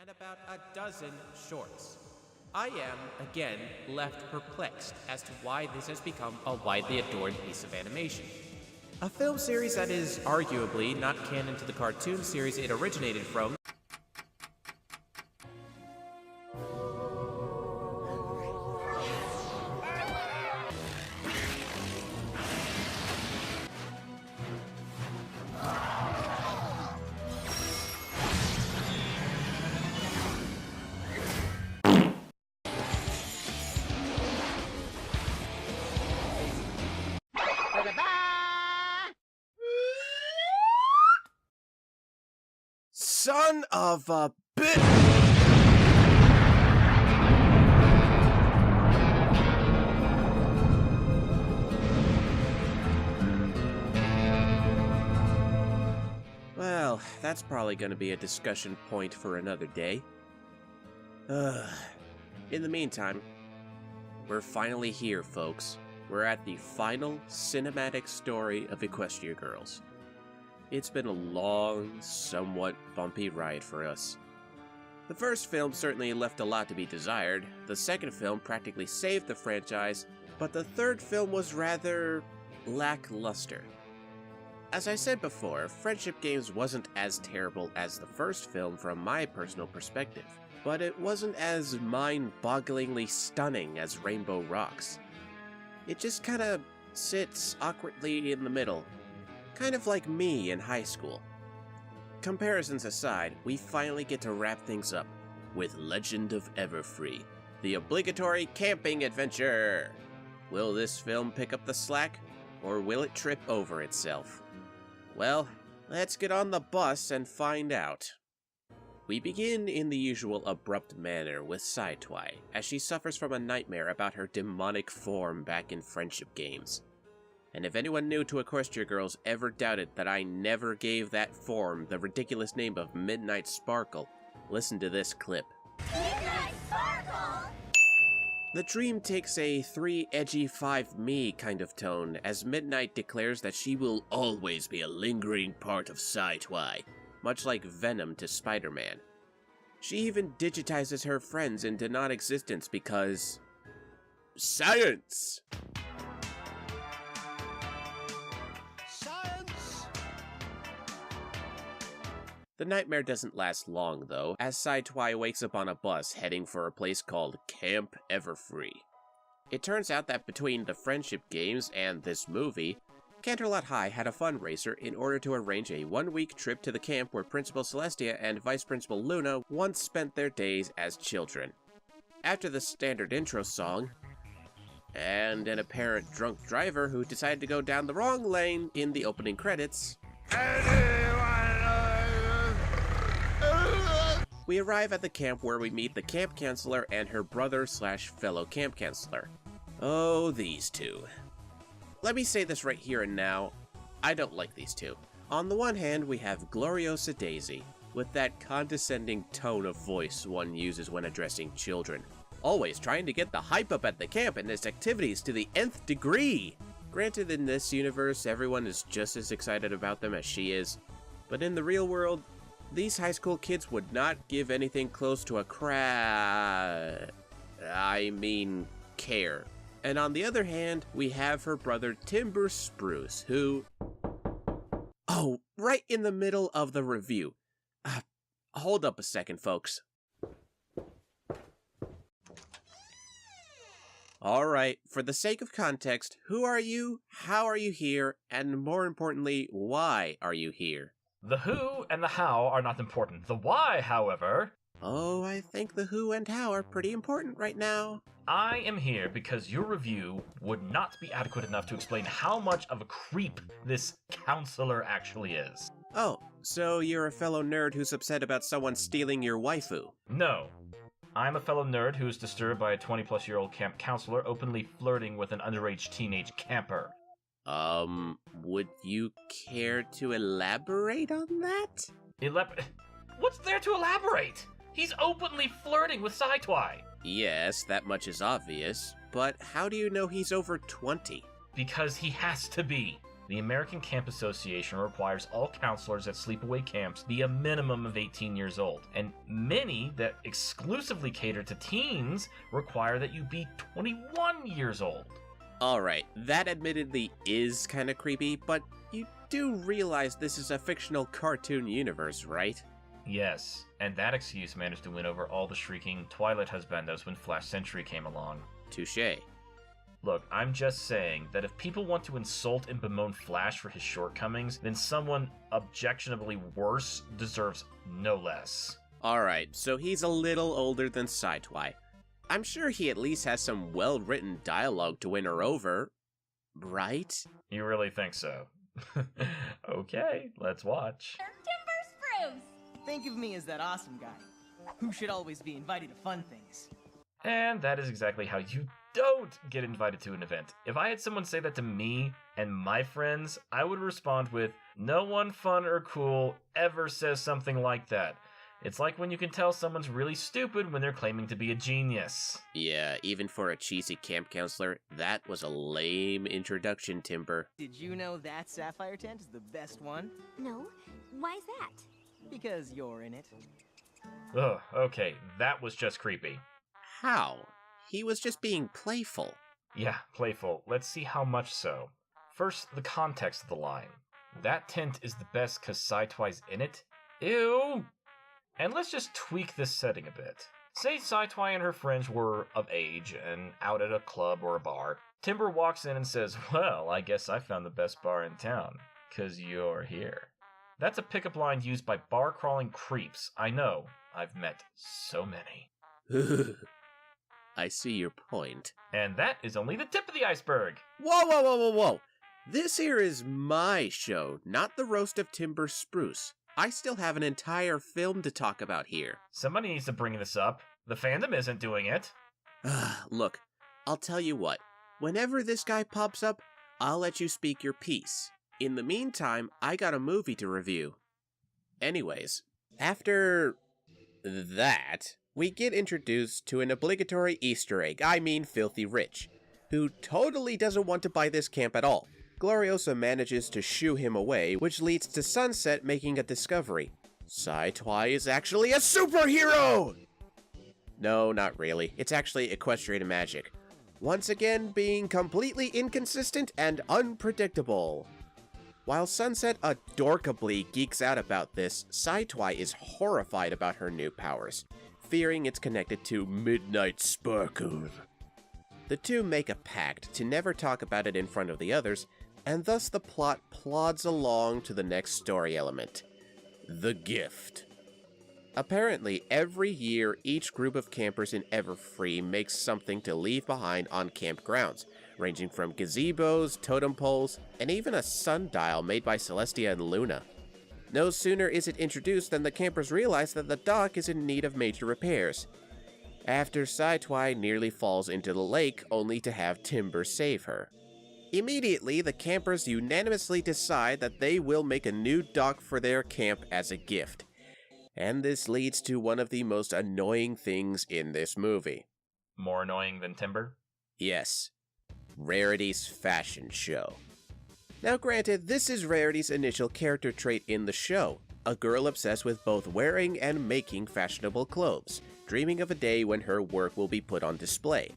and about a dozen shorts. I am, again, left perplexed as to why this has become a widely adored piece of animation. A film series that is arguably not canon to the cartoon series it originated from. Son of a bitch! Well, that's probably going to be a discussion point for another day. In the meantime, we're finally here, folks. We're at the final cinematic story of Equestria Girls. It's been a long, somewhat bumpy ride for us. The first film certainly left a lot to be desired, the second film practically saved the franchise, but the third film was rather lackluster. As I said before, Friendship Games wasn't as terrible as the first film from my personal perspective, but it wasn't as mind-bogglingly stunning as Rainbow Rocks. It just kinda sits awkwardly in the middle. Kind of like me in high school. Comparisons aside, we finally get to wrap things up with Legend of Everfree, the obligatory camping adventure. Will this film pick up the slack, or will it trip over itself? Well, let's get on the bus and find out. We begin in the usual abrupt manner with Saitwai, as she suffers from a nightmare about her demonic form back in Friendship Games. And if anyone new to Equestria Girls ever doubted that I never gave that form the ridiculous name of Midnight Sparkle, listen to this clip. Midnight Sparkle! The dream takes a 3 edgy 5 me kind of tone, as Midnight declares that she will always be a lingering part of Saitwai, much like Venom to Spider-Man. She even digitizes her friends into non-existence because... science! The nightmare doesn't last long, though, as Saitwai wakes up on a bus heading for a place called Camp Everfree. It turns out that between the Friendship Games and this movie, Canterlot High had a fundraiser in order to arrange a 1-week trip to the camp where Principal Celestia and Vice Principal Luna once spent their days as children. After the standard intro song, and an apparent drunk driver who decided to go down the wrong lane in the opening credits, we arrive at the camp where we meet the camp counselor and her brother/fellow camp counselor. Oh, these two. Let me say this right here and now, I don't like these two. On the one hand, we have Gloriosa Daisy, with that condescending tone of voice one uses when addressing children, always trying to get the hype up at the camp and its activities to the nth degree. Granted, in this universe, everyone is just as excited about them as she is, but in the real world, these high school kids would not give anything close to a care. And on the other hand, we have her brother Timber Spruce, who... Oh, right in the middle of the review. Hold up a second, folks. Alright, for the sake of context, who are you, how are you here, and more importantly, why are you here? The who and the how are not important. The why, however... Oh, I think the who and how are pretty important right now. I am here because your review would not be adequate enough to explain how much of a creep this counselor actually is. Oh, so you're a fellow nerd who's upset about someone stealing your waifu? No. I'm a fellow nerd who is disturbed by a 20-plus-year-old camp counselor openly flirting with an underage teenage camper. Would you care to elaborate on that? What's there to elaborate? He's openly flirting with Saitwai. Yes, that much is obvious, but how do you know he's over 20? Because he has to be. The American Camp Association requires all counselors at sleepaway camps be a minimum of 18 years old, and many that exclusively cater to teens require that you be 21 years old. Alright, that admittedly is kinda creepy, but you do realize this is a fictional cartoon universe, right? Yes, and that excuse managed to win over all the shrieking Twilight husbandos when Flash Century came along. Touché. Look, I'm just saying that if people want to insult and bemoan Flash for his shortcomings, then someone objectionably worse deserves no less. Alright, so he's a little older than Sidetwi. I'm sure he at least has some well-written dialogue to win her over, right? You really think so? Okay, let's watch. Timber Spruce! Think of me as that awesome guy, who should always be invited to fun things. And that is exactly how you don't get invited to an event. If I had someone say that to me and my friends, I would respond with, "No one fun or cool ever says something like that." It's like when you can tell someone's really stupid when they're claiming to be a genius. Yeah, even for a cheesy camp counselor, that was a lame introduction, Timber. Did you know that sapphire tent is the best one? No, why's that? Because you're in it. Ugh, okay, that was just creepy. How? He was just being playful. Yeah, playful. Let's see how much so. First, the context of the line. That tent is the best cause Sidetwi's in it? Ew! And let's just tweak this setting a bit. Say Sidetwi and her friends were of age and out at a club or a bar. Timber walks in and says, "Well, I guess I found the best bar in town, cause you're here." That's a pickup line used by bar-crawling creeps. I know, I've met so many. I see your point. And that is only the tip of the iceberg. Whoa, whoa, whoa, whoa, whoa! This here is my show, not the roast of Timber Spruce. I still have an entire film to talk about here. Somebody needs to bring this up. The fandom isn't doing it. Look, I'll tell you what. Whenever this guy pops up, I'll let you speak your piece. In the meantime, I got a movie to review. Anyways, after that, we get introduced to an obligatory Easter egg, Filthy Rich, who totally doesn't want to buy this camp at all. Gloriosa manages to shoo him away, which leads to Sunset making a discovery. Sidetwi is actually a superhero! No, not really. It's actually Equestria magic. Once again, being completely inconsistent and unpredictable. While Sunset adorkably geeks out about this, Sidetwi is horrified about her new powers, fearing it's connected to Midnight Sparkle. The two make a pact to never talk about it in front of the others, and thus the plot plods along to the next story element, the gift. Apparently, every year, each group of campers in Everfree makes something to leave behind on campgrounds, ranging from gazebos, totem poles, and even a sundial made by Celestia and Luna. No sooner is it introduced than the campers realize that the dock is in need of major repairs. After Sidetwi nearly falls into the lake, only to have Timber save her. Immediately, the campers unanimously decide that they will make a new dock for their camp as a gift. And this leads to one of the most annoying things in this movie. More annoying than Timber? Yes. Rarity's fashion show. Now granted, this is Rarity's initial character trait in the show, a girl obsessed with both wearing and making fashionable clothes, dreaming of a day when her work will be put on display.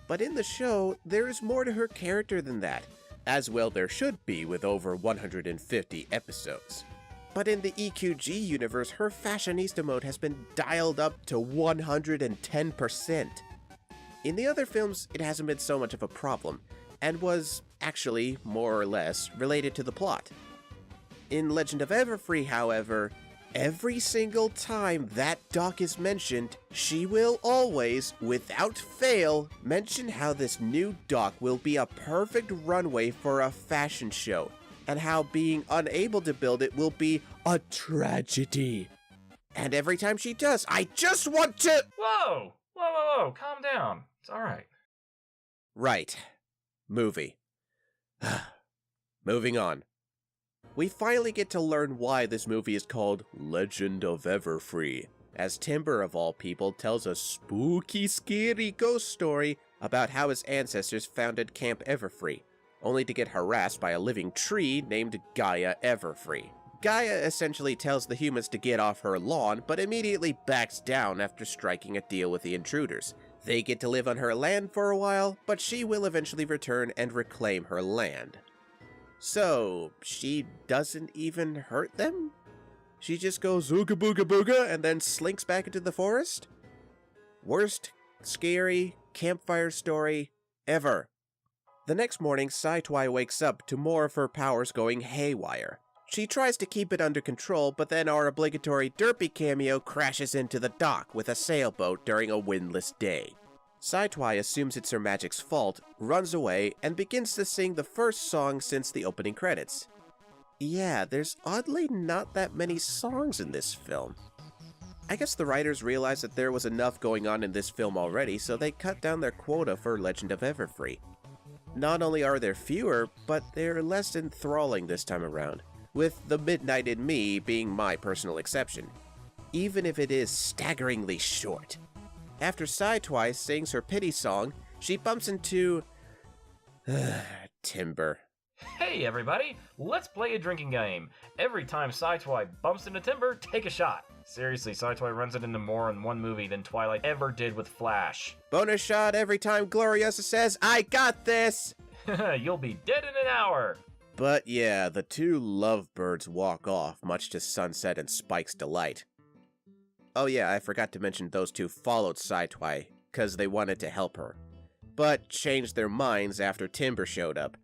But in the show, there is more to her character than that, as well there should be with over 150 episodes. But in the EQG universe, her fashionista mode has been dialed up to 110%. In the other films, it hasn't been so much of a problem, and was, actually, more or less, related to the plot. In Legend of Everfree, however, every single time that dock is mentioned, she will always, without fail, mention how this new dock will be a perfect runway for a fashion show, and how being unable to build it will be a tragedy. And every time she does, I just want to— Whoa! Whoa, whoa, whoa, calm down. It's alright. Right. Movie. Moving on. We finally get to learn why this movie is called Legend of Everfree, as Timber of all people tells a spooky, scary ghost story about how his ancestors founded Camp Everfree. only to get harassed by a living tree named Gaia Everfree. Gaia essentially tells the humans to get off her lawn, but immediately backs down after striking a deal with the intruders. They get to live on her land for a while, but she will eventually return and reclaim her land. So, she doesn't even hurt them? She just goes ooga booga booga and then slinks back into the forest? Worst scary campfire story ever. The next morning, Saitwai wakes up to more of her powers going haywire. She tries to keep it under control, but then our obligatory derpy cameo crashes into the dock with a sailboat during a windless day. Saitwai assumes it's her magic's fault, runs away, and begins to sing the first song since the opening credits. Yeah, there's oddly not that many songs in this film. I guess the writers realized that there was enough going on in this film already, so they cut down their quota for Legend of Everfree. Not only are there fewer, but they're less enthralling this time around, with The Midnight in Me being my personal exception, even if it is staggeringly short. After Saitwai sings her pity song, she bumps into... Timber. Hey everybody, let's play a drinking game. Every time Saitwai bumps into Timber, take a shot. Seriously, Saitwai runs it into more in one movie than Twilight ever did with Flash. Bonus shot every time Gloriosa says, "I got this!" You'll be dead in an hour. But yeah, the two lovebirds walk off, much to Sunset and Spike's delight. Oh yeah, I forgot to mention those two followed Saitwai, cause they wanted to help her, but changed their minds after Timber showed up,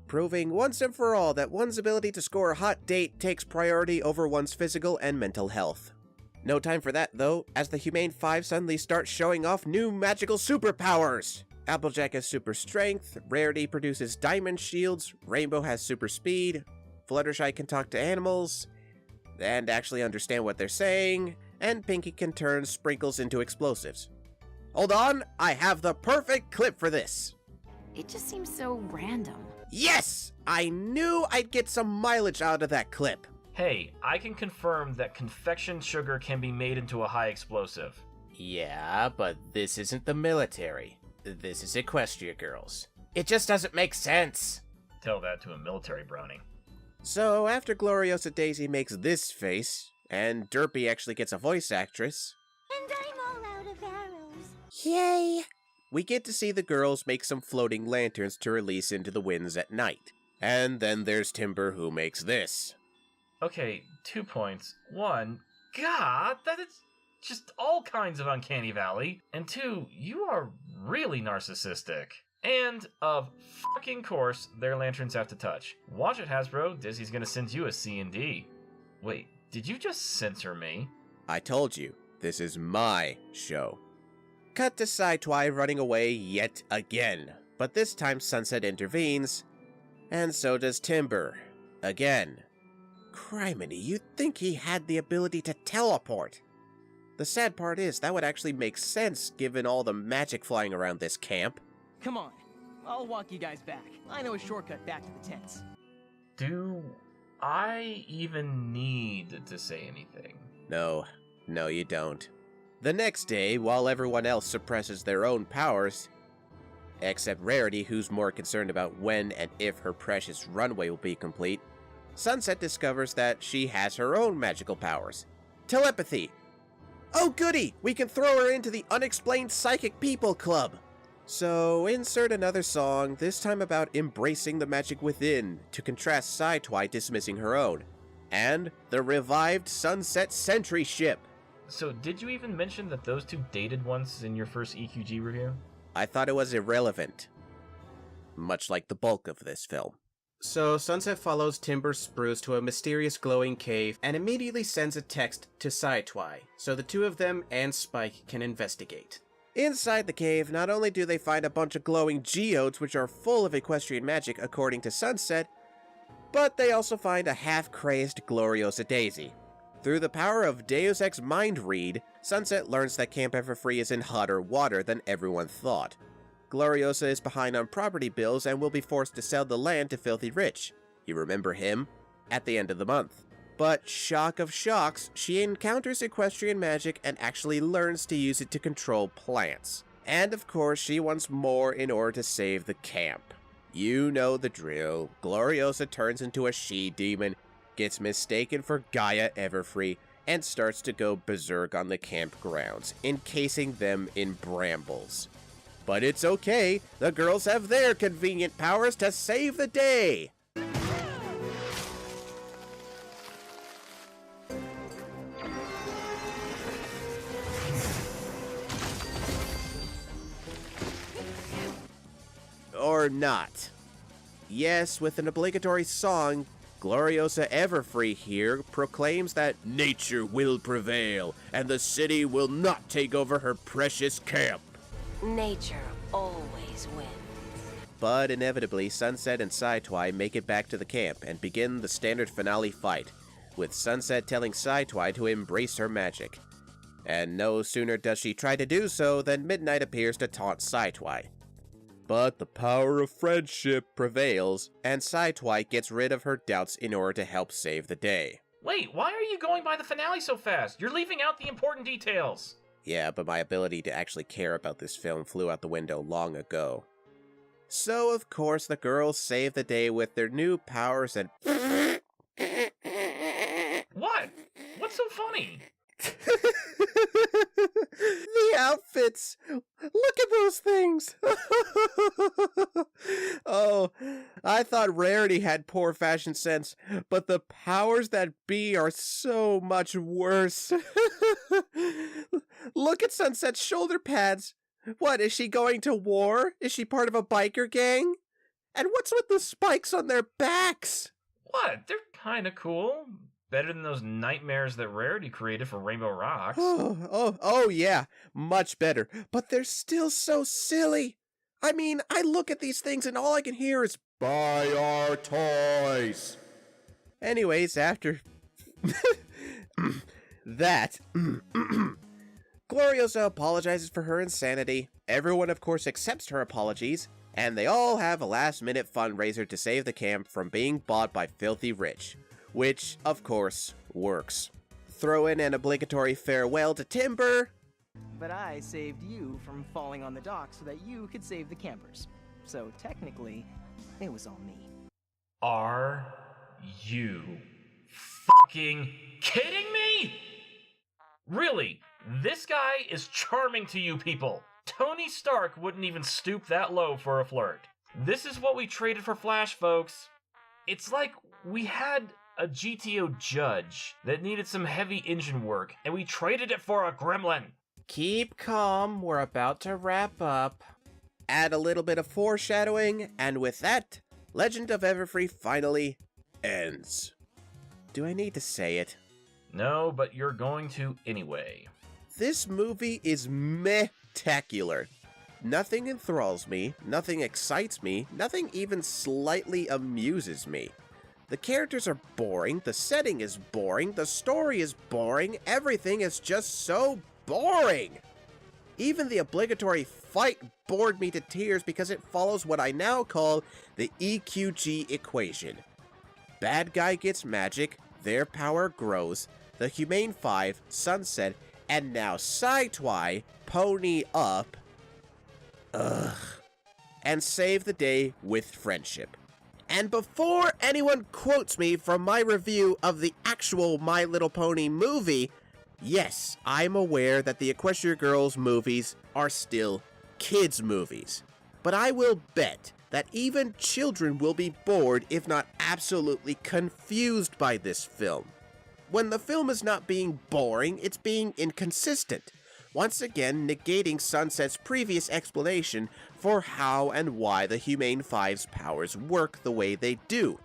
proving once and for all that one's ability to score a hot date takes priority over one's physical and mental health. No time for that though, as the Humane 5 suddenly start showing off new magical superpowers! Applejack has super strength, Rarity produces diamond shields, Rainbow has super speed, Fluttershy can talk to animals, and actually understand what they're saying, and Pinkie can turn sprinkles into explosives. Hold on, I have the perfect clip for this! It just seems so random. Yes! I knew I'd get some mileage out of that clip! Hey, I can confirm that confection sugar can be made into a high explosive. Yeah, but this isn't the military. This is Equestria Girls. It just doesn't make sense. Tell that to a military brownie. So, after Gloriosa Daisy makes this face, and Derpy actually gets a voice actress... And I'm all out of arrows. Yay! We get to see the girls make some floating lanterns to release into the winds at night. And then there's Timber who makes this. Okay, 2 points. 1, God, that is just all kinds of uncanny valley. And 2, you are really narcissistic. And, of fucking course, their lanterns have to touch. Watch it, Hasbro. Disney's gonna send you a C&D. Wait, did you just censor me? I told you, this is my show. Cut to Saitwai running away yet again, but this time Sunset intervenes, and so does Timber. Again. Criminy, you'd think he had the ability to teleport. The sad part is, that would actually make sense given all the magic flying around this camp. Come on, I'll walk you guys back. I know a shortcut back to the tents. Do I even need to say anything? No, you don't. The next day, while everyone else suppresses their own powers, except Rarity, who's more concerned about when and if her precious runway will be complete, Sunset discovers that she has her own magical powers. Telepathy! Oh goody! We can throw her into the Unexplained Psychic People Club! So, insert another song, this time about embracing the magic within, to contrast Saitwai dismissing her own. And the revived Sunset Sentry ship! So, did you even mention that those two dated once in your first EQG review? I thought it was irrelevant. Much like the bulk of this film. So, Sunset follows Timber Spruce to a mysterious glowing cave and immediately sends a text to Saitwai, so the two of them and Spike can investigate. Inside the cave, not only do they find a bunch of glowing geodes which are full of equestrian magic according to Sunset, but they also find a half-crazed Gloriosa Daisy. Through the power of Deus Ex Mind Read, Sunset learns that Camp Everfree is in hotter water than everyone thought. Gloriosa is behind on property bills and will be forced to sell the land to Filthy Rich. You remember him? At the end of the month. But, shock of shocks, she encounters equestrian magic and actually learns to use it to control plants. And of course, she wants more in order to save the camp. You know the drill. Gloriosa turns into a she-demon, gets mistaken for Gaia Everfree, and starts to go berserk on the campgrounds, encasing them in brambles. But it's okay, the girls have their convenient powers to save the day! Or not. Yes, with an obligatory song, Gloriosa Everfree here proclaims that nature will prevail, and the city will not take over her precious camp. Nature always wins. But inevitably, Sunset and Saitwai make it back to the camp and begin the standard finale fight, with Sunset telling Saitwai to embrace her magic. And no sooner does she try to do so than Midnight appears to taunt Saitwai. But the power of friendship prevails, and Saitwai gets rid of her doubts in order to help save the day. Wait, why are you going by the finale so fast? You're leaving out the important details. Yeah, but my ability to actually care about this film flew out the window long ago. So, of course, the girls save the day with their new powers and... What? What's so funny? The outfits! Look at those things! Oh, I thought Rarity had poor fashion sense, but the powers that be are so much worse. Look at Sunset's shoulder pads! What, is she going to war? Is she part of a biker gang? And what's with the spikes on their backs? What? They're kinda cool. Better than those nightmares that Rarity created for Rainbow Rocks. Oh, yeah, much better. But they're still so silly. I mean, I look at these things and all I can hear is, "Buy our toys." Anyways, after that, Gloriosa apologizes for her insanity. Everyone, of course, accepts her apologies, and they all have a last-minute fundraiser to save the camp from being bought by Filthy Rich. Which, of course, works. Throw in an obligatory farewell to Timber. But I saved you from falling on the dock so that you could save the campers. So technically, it was all me. Are you fucking kidding me? Really, this guy is charming to you people. Tony Stark wouldn't even stoop that low for a flirt. This is what we traded for Flash, folks. It's like we had a GTO judge that needed some heavy engine work, and we traded it for a gremlin. Keep calm, we're about to wrap up. Add a little bit of foreshadowing, and with that, Legend of Everfree finally ends. Do I need to say it? No, but you're going to anyway. This movie is meh-tacular. Nothing enthralls me, nothing excites me, nothing even slightly amuses me. The characters are boring, the setting is boring, the story is boring, everything is just so boring! Even the obligatory fight bored me to tears because it follows what I now call the EQG equation. Bad guy gets magic, their power grows, the Humane 5, Sunset, and now Saitwai pony up, and save the day with friendship. And before anyone quotes me from my review of the actual My Little Pony movie, yes, I'm aware that the Equestria Girls movies are still kids' movies. But I will bet that even children will be bored, if not absolutely confused by this film. When the film is not being boring, it's being inconsistent, once again negating Sunset's previous explanation for how and why the Humane 5's powers work the way they do.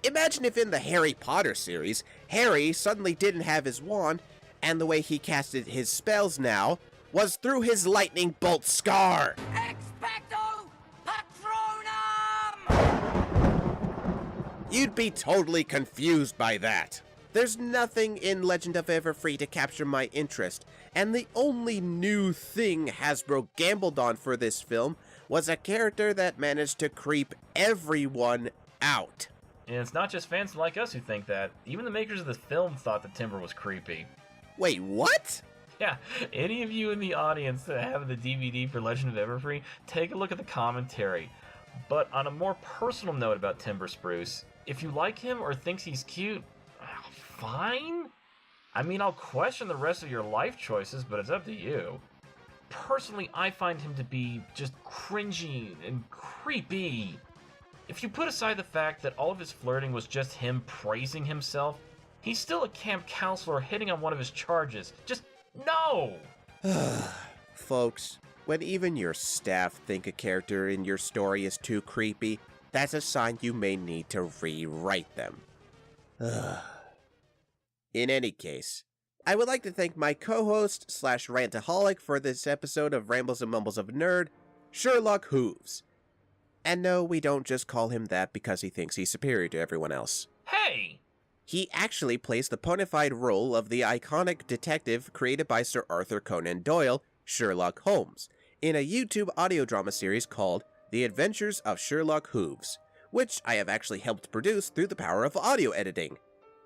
Imagine if in the Harry Potter series, Harry suddenly didn't have his wand, and the way he casted his spells now was through his lightning bolt scar. Expecto Patronum! You'd be totally confused by that. There's nothing in Legend of Everfree to capture my interest, and the only new thing Hasbro gambled on for this film was a character that managed to creep everyone out. And it's not just fans like us who think that. Even the makers of the film thought that Timber was creepy. Wait, what? Yeah, any of you in the audience that have the DVD for Legend of Everfree, take a look at the commentary. But on a more personal note about Timber Spruce, if you like him or thinks he's cute, fine. I mean, I'll question the rest of your life choices, but it's up to you. Personally, I find him to be just cringy and creepy. If you put aside the fact that all of his flirting was just him praising himself, he's still a camp counselor hitting on one of his charges. Just no! Folks, when even your staff think a character in your story is too creepy, that's a sign you may need to rewrite them. In any case, I would like to thank my co-host / rantaholic for this episode of Rambles and Mumbles of a Nerd, Sherlock Hooves. And no, we don't just call him that because he thinks he's superior to everyone else. Hey! He actually plays the bona fide role of the iconic detective created by Sir Arthur Conan Doyle, Sherlock Holmes, in a YouTube audio drama series called The Adventures of Sherlock Hooves, which I have actually helped produce through the power of audio editing.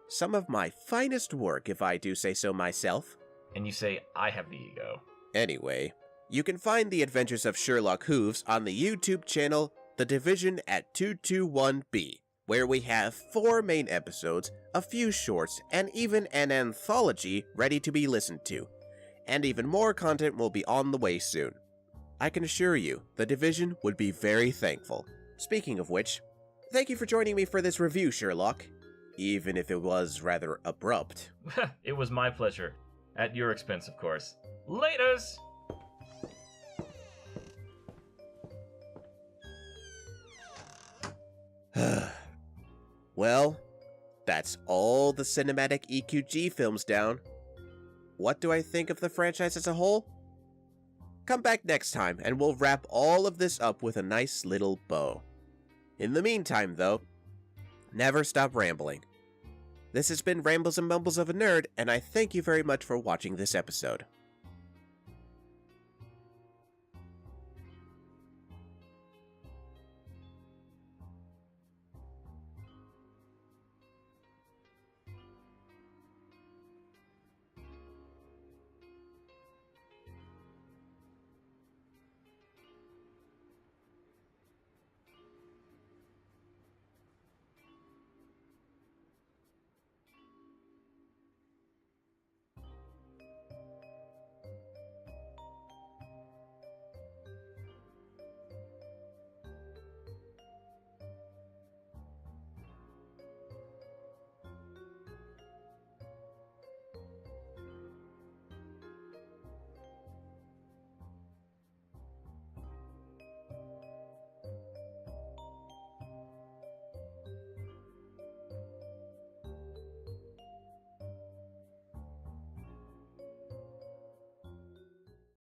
Some of my finest work, if I do say so myself. And you say, I have the ego. Anyway, you can find The Adventures of Sherlock Hooves on the YouTube channel The Division at 221B, where we have 4 main episodes, a few shorts, and even an anthology ready to be listened to. And even more content will be on the way soon. I can assure you, The Division would be very thankful. Speaking of which, thank you for joining me for this review, Sherlock. Even if it was rather abrupt. It was my pleasure. At your expense, of course. Laters! Well, that's all the cinematic EQG films down. What do I think of the franchise as a whole? Come back next time and we'll wrap all of this up with a nice little bow. In the meantime, though, never stop rambling. This has been Rambles and Mumbles of a Nerd, and I thank you very much for watching this episode.